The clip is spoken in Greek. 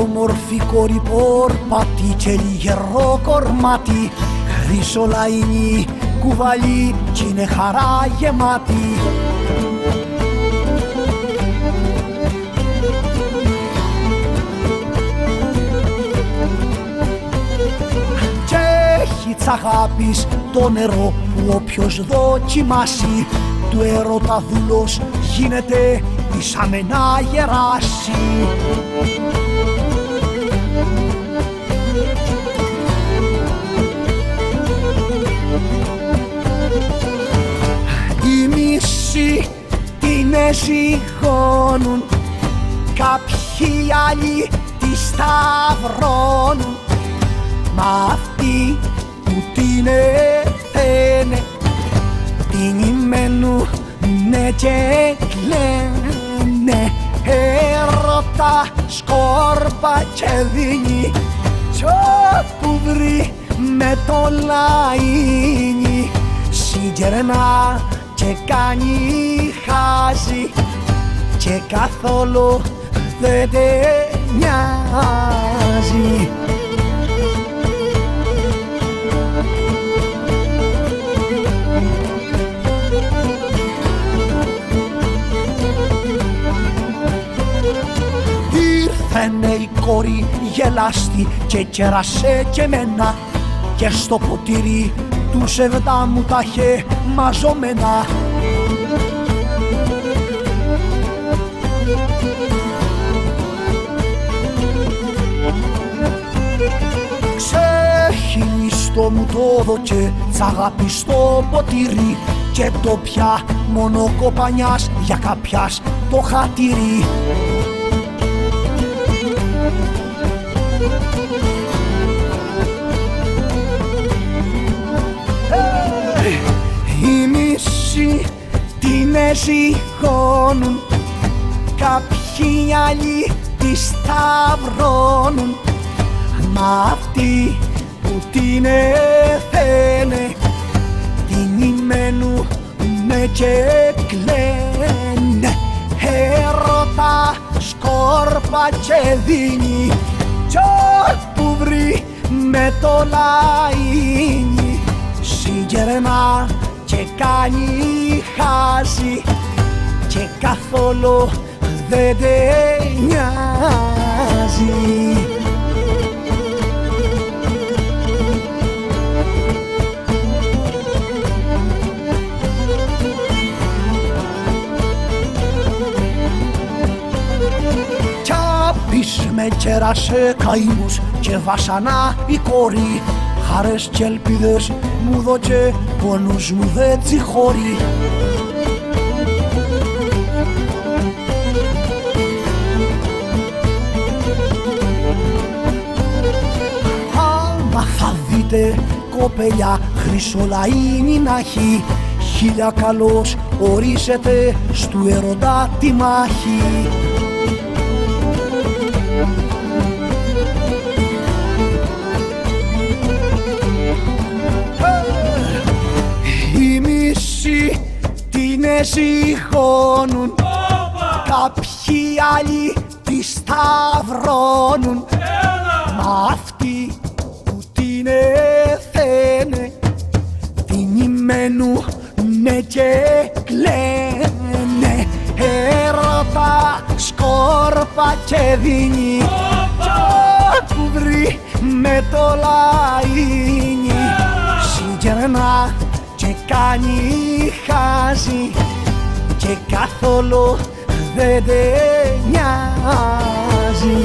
όμορφη κόρη πορπάτη και λιγερό κορμάτι, χρυσολαϊνή κουβαλή κι είναι χαρά γεμάτη. Κι έχει τς' αγάπης το νερό που όποιος δοκιμάσει, του έρωτα δούλος γίνεται ίσα να γεράσει. Οι μισοί την εζυγώνουν, κάποιοι άλλοι τη σταυρώνουν, μα αυτοί που την εθένε την ημένου ναι και κλαίνε. Έρωτα σκόρπα και δίνει, κι όπου βρει με το λαϊνι, συγκερνά και κάνει χάζι και καθόλου δεν τε νοιάζει. Ήρθενε η κόρη γελάστη και κέρασε και μένα, και στο ποτήρι του σεβδά μου τα είχε μαζωμένα. Ξεχυλιστό μου το δοκέ τς' αγάπη στο ποτήρι, και το πια μόνο κοπανιάς για κάποιας το χατήρι. Οι μισοί την εζυγώνουν, κάποιοι άλλοι τη σταυρώνουν, μα αυτοί που την εθένε την ημένου ναι και κλαίνε. Έρωτα σκόρπα και δίνει, κι όπου βρει με το λαϊνι, συγκερνά και κάνει χάζι και καθόλου δεν τε νοιάζει. Κι άπης με κέρασε καημούς και βασανά η κόρη, χαρές κι ελπίδες μου δώκε, πόνους μου δε τσιχώρει. Άμα θα δείτε κοπελιά χρυσολαϊνή να έχει, χίλια καλώς ορίσετε στου ερωτά τη μάχη. Οι μισοί την εζυγώνουν, κάποιοι άλλοι τη σταυρώνουν, μα αυτοί που την εθένε την ημένου ναι και κλαίνε. Έρωτα σκόρπα και δίνει, κι όπου βρει με το λαϊνι, συγκερνά και κάνει χάζι και καθόλου δεν τε νοιάζει.